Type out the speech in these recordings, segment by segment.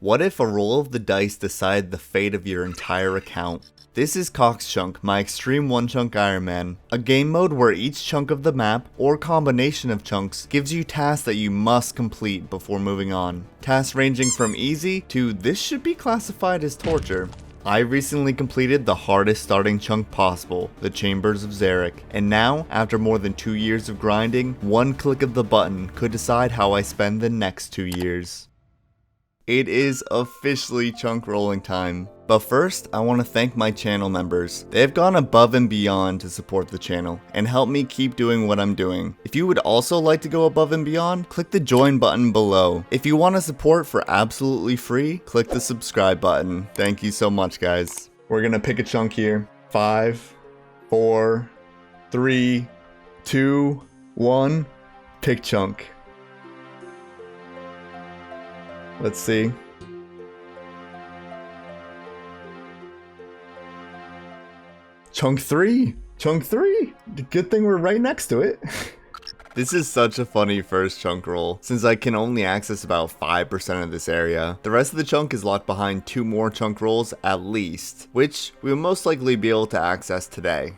What if a roll of the dice decided the fate of your entire account? This is Cox Chunk, my Extreme 1 Chunk Iron Man, a game mode where each chunk of the map, or combination of chunks, gives you tasks that you must complete before moving on. Tasks ranging from easy to this should be classified as torture. I recently completed the hardest starting chunk possible, the Chambers of Xeric, and now, after more than 2 years of grinding, one click of the button could decide how I spend the next 2 years. It is officially chunk rolling time. But first, I want to thank my channel members. They have gone above and beyond to support the channel and help me keep doing what I'm doing. If you would also like to go above and beyond, click the join button below. If you want to support for absolutely free, click the subscribe button. Thank you so much, guys. We're gonna pick a chunk here. 5, 4, 3, 2, 1. Pick chunk. Let's see. Chunk 3! Chunk 3! Good thing we're right next to it. This is such a funny first chunk roll, since I can only access about 5% of this area. The rest of the chunk is locked behind 2 more chunk rolls at least, which we will most likely be able to access today.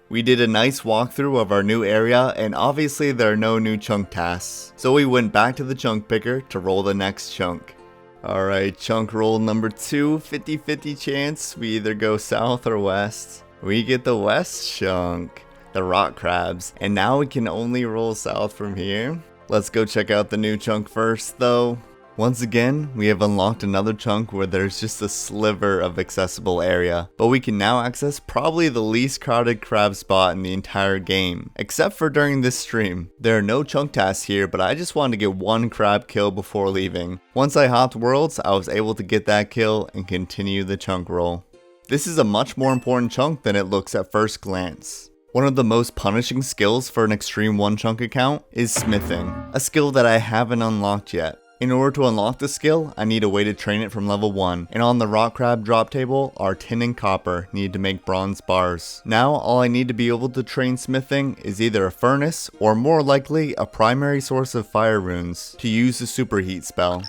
We did a nice walkthrough of our new area, and obviously there are no new chunk tasks, so we went back to the chunk picker to roll the next chunk. Alright, chunk roll number 2, 50-50 chance, we either go south or west. We get the west chunk, the rock crabs, and now we can only roll south from here. Let's go check out the new chunk first though. Once again, we have unlocked another chunk where there's just a sliver of accessible area, but we can now access probably the least crowded crab spot in the entire game, except for during this stream. There are no chunk tasks here, but I just wanted to get one crab kill before leaving. Once I hopped worlds, I was able to get that kill and continue the chunk roll. This is a much more important chunk than it looks at first glance. One of the most punishing skills for an Extreme 1 Chunk account is smithing, a skill that I haven't unlocked yet. In order to unlock the skill, I need a way to train it from level 1, and on the rock crab drop table are tin and copper needed to make bronze bars. Now all I need to be able to train smithing is either a furnace, or more likely a primary source of fire runes, to use the superheat spell.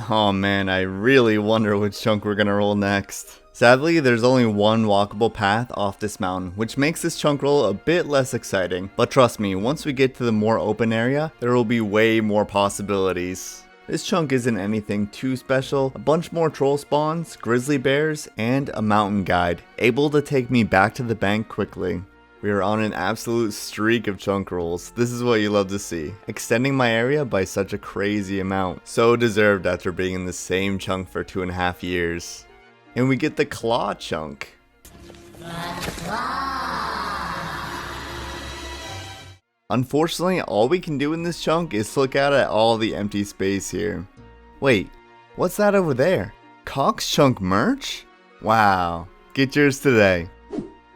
Oh man, I really wonder which chunk we're gonna roll next. Sadly, there's only one walkable path off this mountain, which makes this chunk roll a bit less exciting. But trust me, once we get to the more open area, there will be way more possibilities. This chunk isn't anything too special, a bunch more troll spawns, grizzly bears, and a mountain guide, able to take me back to the bank quickly. We are on an absolute streak of chunk rolls. This is what you love to see. Extending my area by such a crazy amount. So deserved after being in the same chunk for 2.5 years. And we get the claw chunk. Unfortunately, all we can do in this chunk is look out at all the empty space here. Wait, what's that over there? Cox Chunk merch? Wow, get yours today.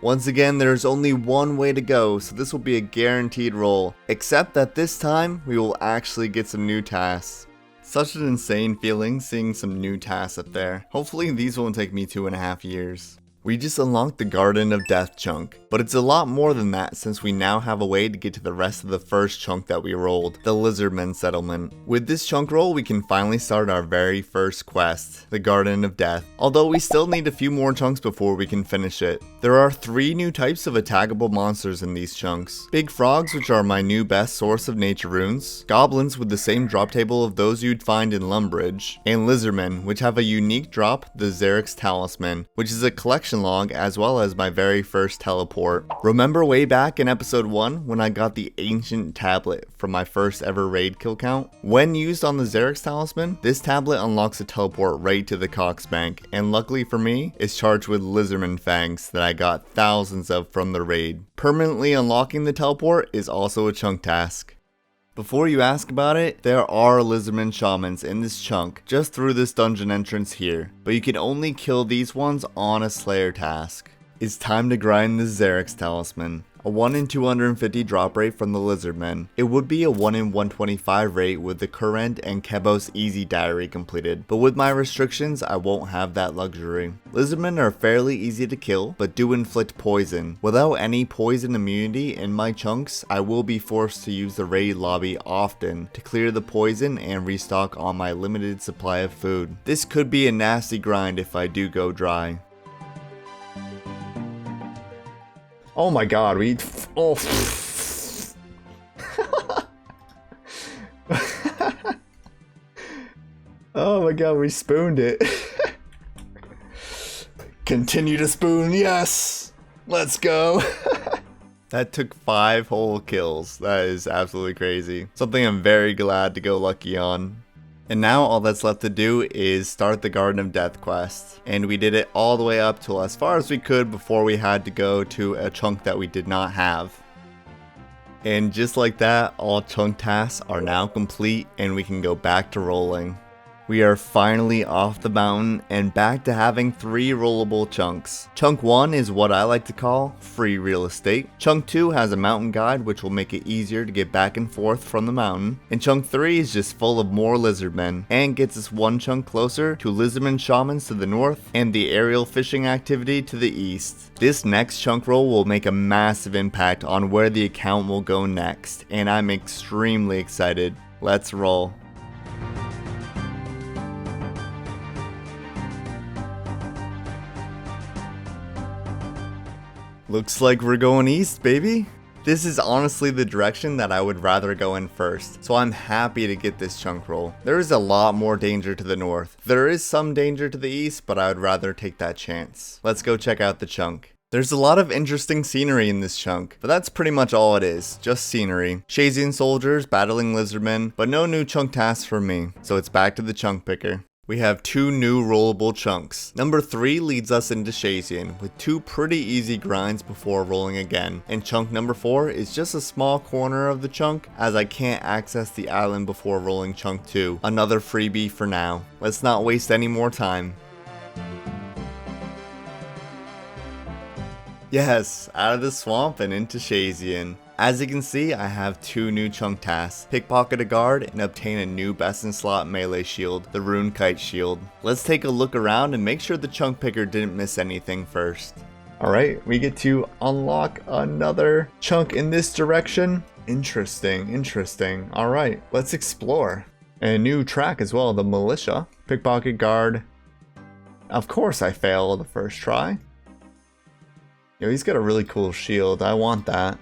Once again, there's only one way to go, so this will be a guaranteed roll. Except that this time, we will actually get some new tasks. Such an insane feeling seeing some new tasks up there. Hopefully these won't take me 2.5 years. We just unlocked the Garden of Death chunk, but it's a lot more than that since we now have a way to get to the rest of the first chunk that we rolled, the Lizardmen settlement. With this chunk roll, we can finally start our very first quest, the Garden of Death, although we still need a few more chunks before we can finish it. There are 3 new types of attackable monsters in these chunks. Big frogs, which are my new best source of nature runes, goblins with the same drop table of those you'd find in Lumbridge, and lizardmen, which have a unique drop, the Xeric's Talisman, which is a collection log as well as my very first teleport. Remember way back in episode 1 when I got the ancient tablet from my first ever raid kill count? When used on the Xeric's Talisman, this tablet unlocks a teleport right to the Cox Bank, and luckily for me, is charged with lizardman fangs that I got thousands of from the raid. Permanently unlocking the teleport is also a chunk task. Before you ask about it, there are lizardman shamans in this chunk just through this dungeon entrance here, but you can only kill these ones on a slayer task. It's time to grind the Xerix Talisman. A 1 in 250 drop rate from the Lizardmen. It would be a 1 in 125 rate with the current and Kebos Easy Diary completed, but with my restrictions I won't have that luxury. Lizardmen are fairly easy to kill, but do inflict poison. Without any poison immunity in my chunks, I will be forced to use the raid lobby often to clear the poison and restock on my limited supply of food. This could be a nasty grind if I do go dry. Oh my god, oh. Oh my god, we spooned it. Continue to spoon, yes! Let's go! That took 5 whole kills. That is absolutely crazy. Something I'm very glad to go lucky on. And now all that's left to do is start the Garden of Death quest. And we did it all the way up to as far as we could before we had to go to a chunk that we did not have. And just like that, all chunk tasks are now complete and we can go back to rolling. We are finally off the mountain and back to having 3 rollable chunks. Chunk 1 is what I like to call free real estate. Chunk 2 has a mountain guide which will make it easier to get back and forth from the mountain. And Chunk 3 is just full of more lizardmen and gets us 1 chunk closer to lizardmen shamans to the north and the aerial fishing activity to the east. This next chunk roll will make a massive impact on where the account will go next, and I'm extremely excited. Let's roll. Looks like we're going east, baby. This is honestly the direction that I would rather go in first, so I'm happy to get this chunk roll. There is a lot more danger to the north. There is some danger to the east, but I would rather take that chance. Let's go check out the chunk. There's a lot of interesting scenery in this chunk, but that's pretty much all it is, just scenery. Shazian soldiers battling lizardmen, but no new chunk tasks for me, so it's back to the chunk picker. We have 2 new rollable chunks. Number 3 leads us into Shazian with 2 pretty easy grinds before rolling again. And chunk number 4 is just a small corner of the chunk as I can't access the island before rolling chunk 2. Another freebie for now. Let's not waste any more time. Yes, out of the swamp and into Shazian. As you can see, I have 2 new chunk tasks, pickpocket a guard and obtain a new best in slot melee shield, the Rune kite shield. Let's take a look around and make sure the chunk picker didn't miss anything first. Alright, we get to unlock another chunk in this direction. Interesting. Alright, let's explore. And a new track as well, the militia. Pickpocket guard. Of course I failed the first try. Yo, he's got a really cool shield, I want that.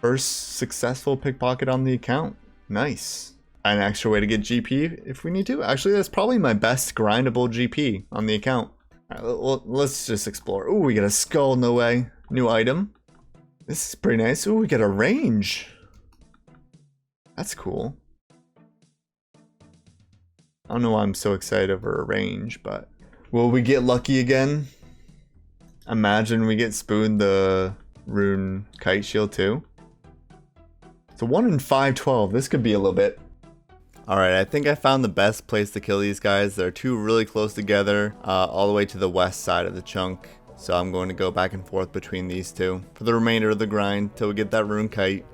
First successful pickpocket on the account. Nice. An extra way to get GP if we need to. Actually, that's probably my best grindable GP on the account. Alright, well, let's just explore. Ooh, we got a skull, no way. New item. This is pretty nice. Ooh, we got a range. That's cool. I don't know why I'm so excited over a range, but... Will we get lucky again? Imagine we get spooned the Rune kite shield too. It's a 1 in 512. This could be a little bit. Alright, I think I found the best place to kill these guys. They're 2 really close together, all the way to the west side of the chunk. So I'm going to go back and forth between these 2 for the remainder of the grind till we get that Rune kite.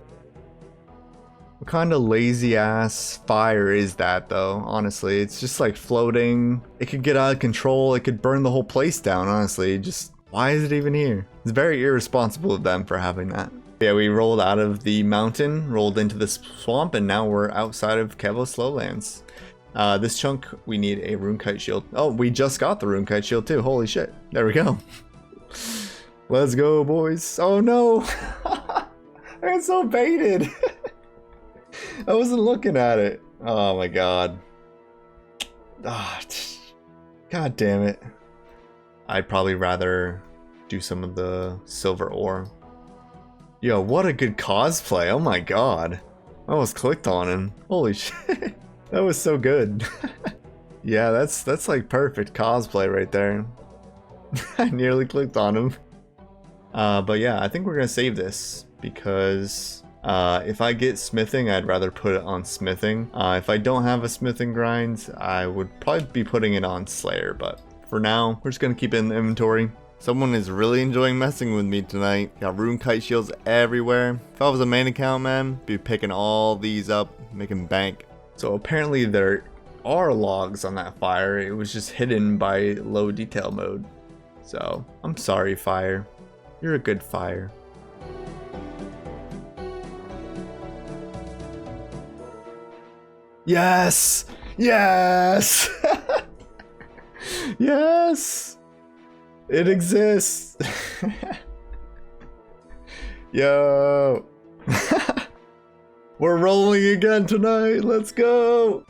What kind of lazy ass fire is that though? Honestly, it's just like floating. It could get out of control. It could burn the whole place down, honestly. Just, why is it even here? It's very irresponsible of them for having that. Yeah, we rolled out of the mountain, rolled into the swamp, and now we're outside of Kevos Lowlands. This chunk, we need a Rune kite shield. Oh, we just got the Rune kite shield too. Holy shit. There we go. Let's go, boys. Oh no. I got so baited. I wasn't looking at it. Oh my god. Ah, god damn it. I'd probably rather do some of the silver ore. Yo, what a good cosplay. Oh my god. I almost clicked on him. Holy shit. That was so good. Yeah, that's like perfect cosplay right there. I nearly clicked on him. But yeah, I think we're gonna save this because if I get smithing, I'd rather put it on smithing. If I don't have a smithing grind, I would probably be putting it on Slayer, but for now. We're just gonna keep it in the inventory. Someone is really enjoying messing with me tonight. Got rune kite shields everywhere. If I was a main account, man, be picking all these up, making bank. So apparently there are logs on that fire. It was just hidden by low detail mode. So I'm sorry, fire. You're a good fire. Yes! Yes! Yes! It exists! Yo! We're rolling again tonight, let's go!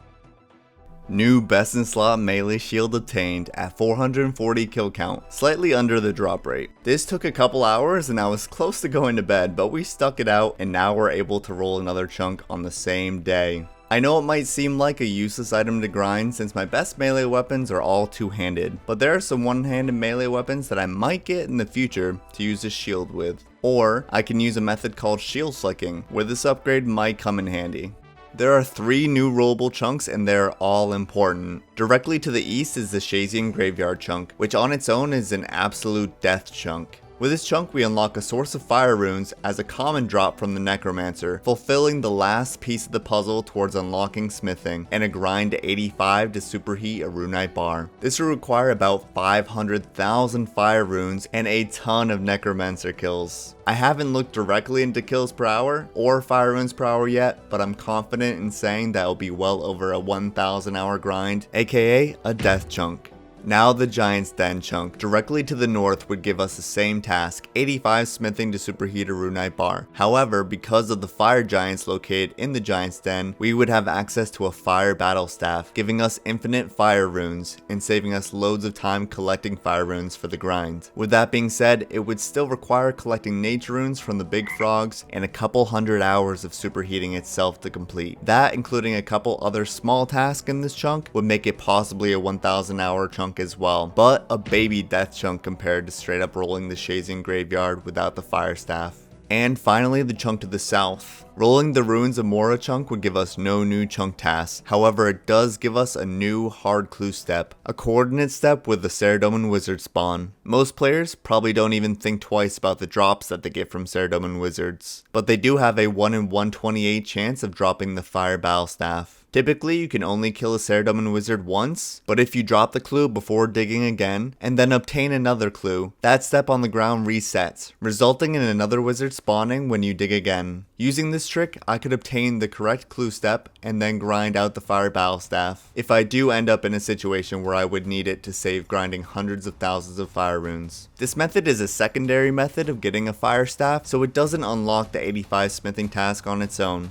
New best in slot melee shield obtained at 440 kill count, slightly under the drop rate. This took a couple hours and I was close to going to bed, but we stuck it out and now we're able to roll another chunk on the same day. I know it might seem like a useless item to grind since my best melee weapons are all two-handed, but there are some one-handed melee weapons that I might get in the future to use this shield with. Or I can use a method called shield slicking, where this upgrade might come in handy. There are 3 new rollable chunks and they're all important. Directly to the east is the Shazian graveyard chunk, which on its own is an absolute death chunk. With this chunk we unlock a source of fire runes as a common drop from the necromancer, fulfilling the last piece of the puzzle towards unlocking smithing, and a grind to 85 to superheat a runite bar. This will require about 500,000 fire runes and a ton of necromancer kills. I haven't looked directly into kills per hour or fire runes per hour yet, but I'm confident in saying that it'll be well over a 1,000 hour grind, aka a death chunk. Now the Giant's Den chunk directly to the north would give us the same task, 85 smithing to superheat a runite bar. However, because of the fire giants located in the Giant's Den, we would have access to a fire battle staff, giving us infinite fire runes and saving us loads of time collecting fire runes for the grind. With that being said, it would still require collecting nature runes from the big frogs and a couple hundred hours of superheating itself to complete. That, including a couple other small tasks in this chunk, would make it possibly a 1,000 hour chunk as well, but a baby death chunk compared to straight up rolling the Shazian graveyard without the fire staff. And finally, the chunk to the south. Rolling the Ruins of Mora chunk would give us no new chunk tasks, however it does give us a new hard clue step, a coordinate step with the Saradomin Wizard spawn. Most players probably don't even think twice about the drops that they get from Saradomin Wizards, but they do have a 1 in 128 chance of dropping the Fire Battle Staff. Typically, you can only kill a Saradomin Wizard once, but if you drop the clue before digging again, and then obtain another clue, that step on the ground resets, resulting in another wizard spawning when you dig again. Using this trick, I could obtain the correct clue step and then grind out the Fire Battle Staff, if I do end up in a situation where I would need it to save grinding hundreds of thousands of fire runes. This method is a secondary method of getting a Fire Staff, so it doesn't unlock the 85 smithing task on its own.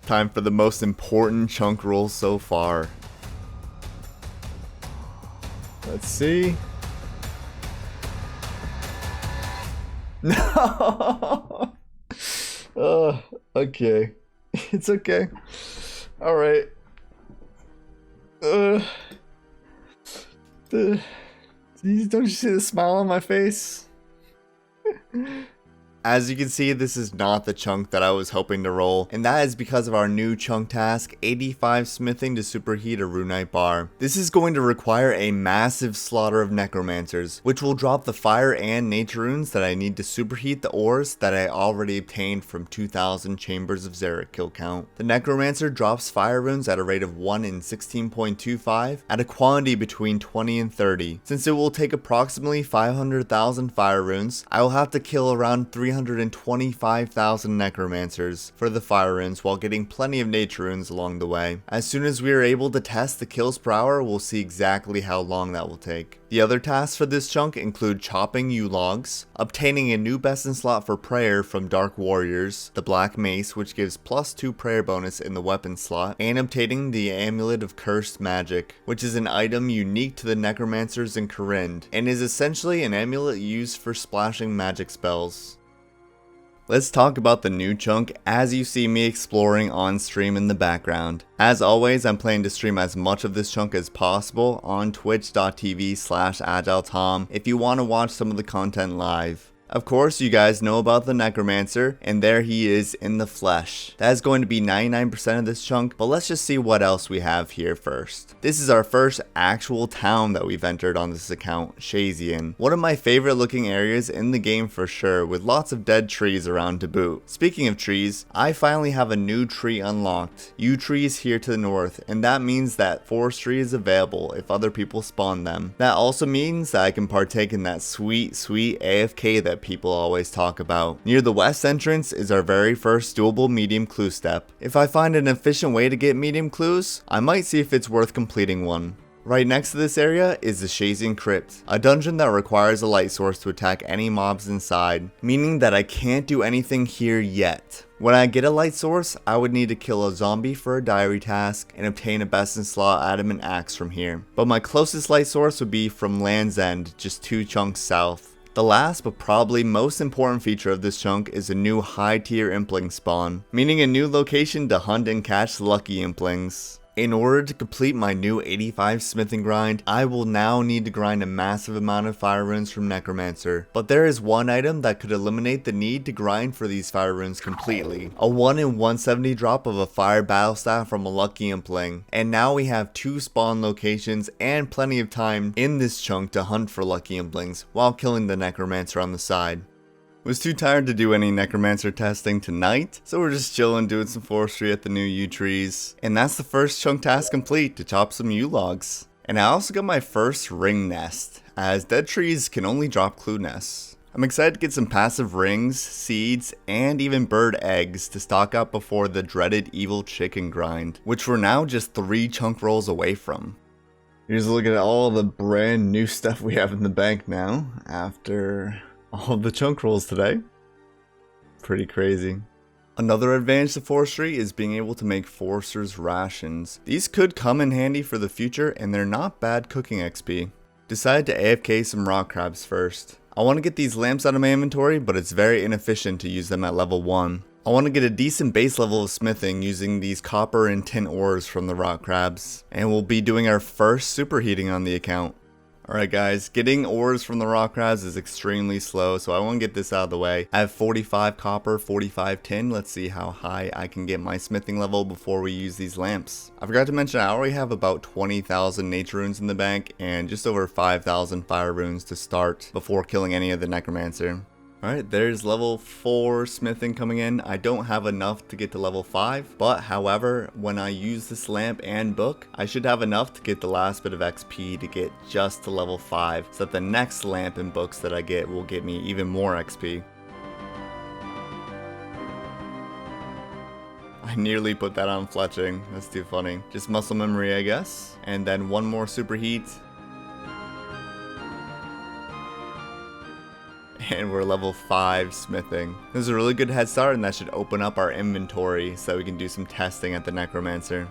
Time for the most important chunk roll so far. Let's see. No! Oh, okay. It's okay. Alright. Don't you see the smile on my face? As you can see, this is not the chunk that I was hoping to roll, and that is because of our new chunk task, 85 smithing to superheat a runite bar. This is going to require a massive slaughter of necromancers, which will drop the fire and nature runes that I need to superheat the ores that I already obtained from 2,000 chambers of Xeric kill count. The necromancer drops fire runes at a rate of 1 in 16.25 at a quantity between 20 and 30. Since it will take approximately 500,000 fire runes, I will have to kill around 325,000 necromancers for the fire runes while getting plenty of nature runes along the way. As soon as we are able to test the kills per hour, we'll see exactly how long that will take. The other tasks for this chunk include chopping yew logs, obtaining a new best in slot for prayer from Dark Warriors, the Black Mace which gives +2 prayer bonus in the weapon slot, and obtaining the Amulet of Cursed Magic, which is an item unique to the necromancers in Corinne, and is essentially an amulet used for splashing magic spells. Let's talk about the new chunk as you see me exploring on stream in the background. As always, I'm planning to stream as much of this chunk as possible on twitch.tv/agiletom if you want to watch some of the content live. Of course, you guys know about the Necromancer, and there he is in the flesh. That is going to be 99% of this chunk, but let's just see what else we have here first. This is our first actual town that we've entered on this account, Shazian. One of my favorite looking areas in the game for sure, with lots of dead trees around to boot. Speaking of trees, I finally have a new tree unlocked. Yew trees here to the north, and that means that Forestry is available if other people spawn them. That also means that I can partake in that sweet AFK that people always talk about. Near the west entrance is our very first doable medium clue step. If I find an efficient way to get medium clues, I might see if it's worth completing one. Right next to this area is the Shazian Crypt, a dungeon that requires a light source to attack any mobs inside, meaning that I can't do anything here yet. When I get a light source, I would need to kill a zombie for a diary task and obtain a best in slot adamant axe from here. But my closest light source would be from Land's End, just 2 chunks south. The last but probably most important feature of this chunk is a new high tier impling spawn, meaning a new location to hunt and catch lucky implings. In order to complete my new 85 smithing grind, I will now need to grind a massive amount of fire runes from Necromancer. But there is one item that could eliminate the need to grind for these fire runes completely. A 1 in 170 drop of a fire battle staff from a lucky impling. And now we have 2 spawn locations and plenty of time in this chunk to hunt for lucky implings while killing the Necromancer on the side. Was too tired to do any Necromancer testing tonight, so we're just chilling doing some forestry at the new yew trees. And that's the first chunk task complete, to chop some yew logs. And I also got my first ring nest, as dead trees can only drop clue nests. I'm excited to get some passive rings, seeds, and even bird eggs to stock up before the dreaded evil chicken grind, which we're now just 3 chunk rolls away from. Here's a look at all the brand new stuff we have in the bank now, after all of the chunk rolls today. Pretty crazy. Another advantage to forestry is being able to make forester's rations. These could come in handy for the future, and they're not bad cooking XP. Decided to AFK some rock crabs first. I want to get these lamps out of my inventory, but it's very inefficient to use them at level 1. I want to get a decent base level of smithing using these copper and tin ores from the rock crabs. And we'll be doing our first superheating on the account. Alright guys, getting ores from the rock crabs is extremely slow, so I want to get this out of the way. I have 45 copper, 45 tin. Let's see how high I can get my smithing level before we use these lamps. I forgot to mention I already have about 20,000 nature runes in the bank and just over 5,000 fire runes to start before killing any of the Necromancer. Alright, there's level 4 smithing coming in. I don't have enough to get to level 5, but however, when I use this lamp and book, I should have enough to get the last bit of XP to get just to level 5, so that the next lamp and books that I get will get me even more XP. I nearly put that on fletching, that's too funny. Just muscle memory, I guess. And then one more superheat. And we're level 5 smithing. This is a really good head start, and that should open up our inventory so we can do some testing at the Necromancer.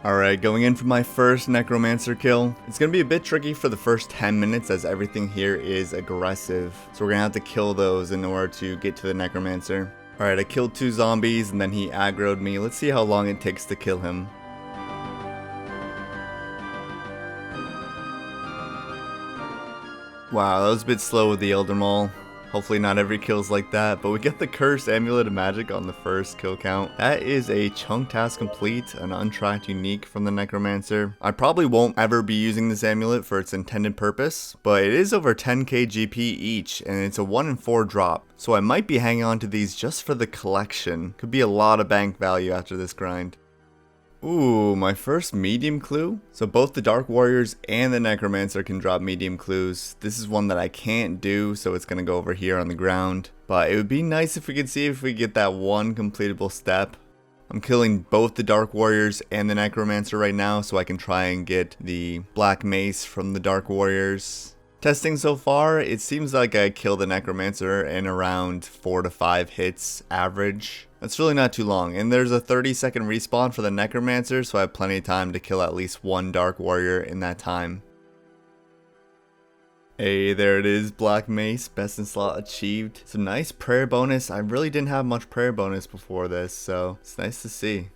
Alright, going in for my first Necromancer kill. It's going to be a bit tricky for the first 10 minutes as everything here is aggressive. So we're going to have to kill those in order to get to the Necromancer. Alright, I killed 2 zombies and then he aggroed me. Let's see how long it takes to kill him. Wow, that was a bit slow with the Elder Maul. Hopefully not every kill's like that, but we get the Cursed Amulet of Magic on the first kill count. That is a chunk task complete, an untracked unique from the Necromancer. I probably won't ever be using this amulet for its intended purpose, but it is over 10k GP each, and it's a 1 in 4 drop. So I might be hanging on to these just for the collection. Could be a lot of bank value after this grind. Ooh, my first medium clue? So both the Dark Warriors and the Necromancer can drop medium clues. This is one that I can't do, so it's gonna go over here on the ground. But it would be nice if we could see if we get that one completable step. I'm killing both the Dark Warriors and the Necromancer right now, so I can try and get the Black Mace from the Dark Warriors. Testing so far, it seems like I killed the Necromancer in around 4 to 5 hits average. That's really not too long, and there's a 30-second respawn for the Necromancer, so I have plenty of time to kill at least 1 Dark Warrior in that time. Hey, there it is, Black Mace, best in slot achieved. Some nice prayer bonus. I really didn't have much prayer bonus before this, so it's nice to see.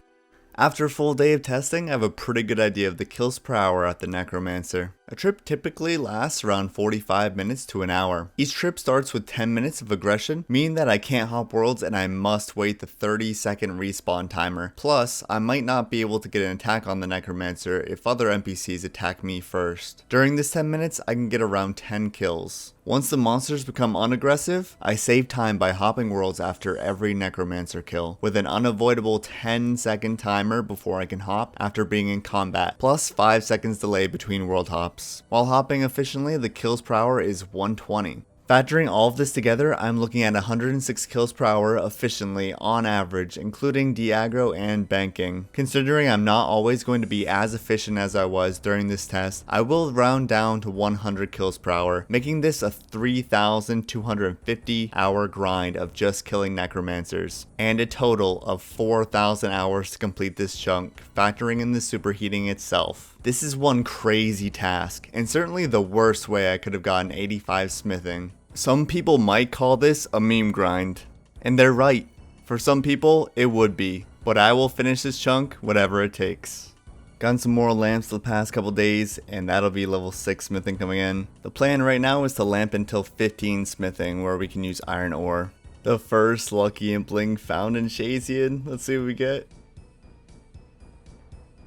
After a full day of testing, I have a pretty good idea of the kills per hour at the Necromancer. A trip typically lasts around 45 minutes to an hour. Each trip starts with 10 minutes of aggression, meaning that I can't hop worlds and I must wait the 30-second respawn timer. Plus, I might not be able to get an attack on the Necromancer if other NPCs attack me first. During this 10 minutes, I can get around 10 kills. Once the monsters become unaggressive, I save time by hopping worlds after every Necromancer kill, with an unavoidable 10-second timer before I can hop after being in combat, plus 5 seconds delay between world hops. While hopping efficiently, the kills per hour is 120. Factoring all of this together, I'm looking at 106 kills per hour efficiently on average, including de-aggro and banking. Considering I'm not always going to be as efficient as I was during this test, I will round down to 100 kills per hour, making this a 3,250 hour grind of just killing Necromancers, and a total of 4,000 hours to complete this chunk, factoring in the superheating itself. This is one crazy task, and certainly the worst way I could have gotten 85 smithing. Some people might call this a meme grind, and they're right. For some people, it would be, but I will finish this chunk whatever it takes. Gotten some more lamps the past couple days, and that'll be level 6 smithing coming in. The plan right now is to lamp until 15 smithing, where we can use iron ore. The first lucky impling found in Shazian. Let's see what we get.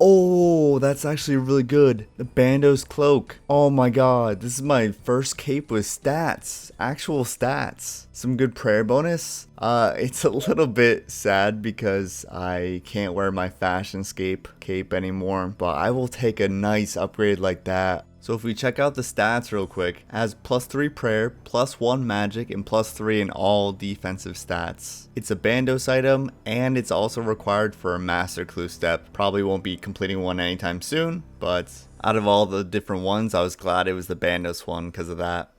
Oh, that's actually really good. The Bando's Cloak. Oh my god, this is my first cape with stats. Actual stats. Some good prayer bonus. It's a little bit sad because I can't wear my Fashionscape cape anymore, but I will take a nice upgrade like that. So if we check out the stats real quick, it has +3 prayer, +1 magic, and +3 in all defensive stats. It's a Bandos item, and it's also required for a Master Clue step. Probably won't be completing one anytime soon, but out of all the different ones, I was glad it was the Bandos one because of that.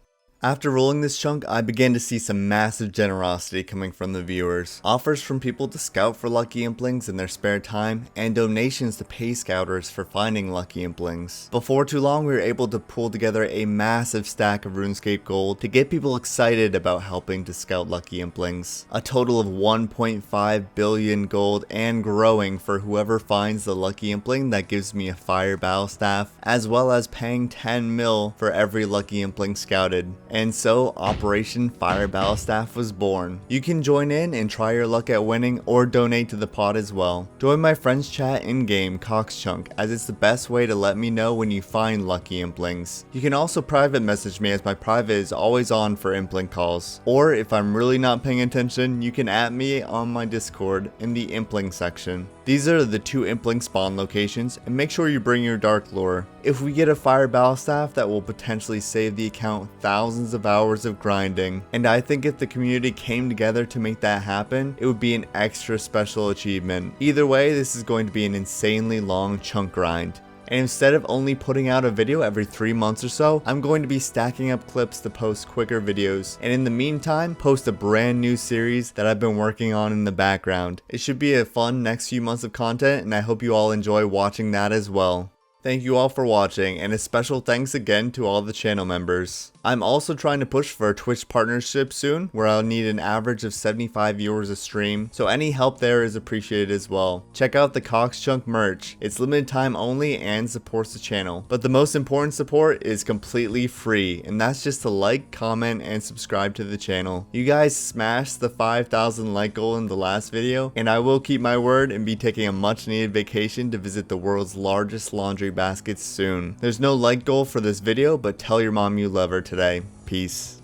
After rolling this chunk, I began to see some massive generosity coming from the viewers. Offers from people to scout for lucky implings in their spare time, and donations to pay scouters for finding lucky implings. Before too long, we were able to pull together a massive stack of RuneScape gold to get people excited about helping to scout lucky implings. A total of 1.5 billion gold and growing for whoever finds the lucky impling that gives me a fire battle staff, as well as paying 10 mil for every lucky impling scouted. And so Operation Fire Battle Staff was born. You can join in and try your luck at winning or donate to the pod as well. Join my friends chat in-game Coxchunk, as it's the best way to let me know when you find lucky implings. You can also private message me, as my private is always on for impling calls. Or if I'm really not paying attention, you can @me on my Discord in the impling section. These are the 2 impling spawn locations, and make sure you bring your dark lore. If we get a fire battle staff, that will potentially save the account thousands of hours of grinding, and I think if the community came together to make that happen, it would be an extra special achievement. Either way, this is going to be an insanely long chunk grind. And instead of only putting out a video every 3 months or so, I'm going to be stacking up clips to post quicker videos, and in the meantime, post a brand new series that I've been working on in the background. It should be a fun next few months of content, and I hope you all enjoy watching that as well. Thank you all for watching, and a special thanks again to all the channel members. I'm also trying to push for a Twitch partnership soon, where I'll need an average of 75 viewers a stream, so any help there is appreciated as well. Check out the Coxchunk merch. It's limited time only and supports the channel, but the most important support is completely free, and that's just to like, comment, and subscribe to the channel. You guys smashed the 5,000 like goal in the last video, and I will keep my word and be taking a much needed vacation to visit the world's largest laundry baskets soon. There's no like goal for this video, but tell your mom you love her today. Peace.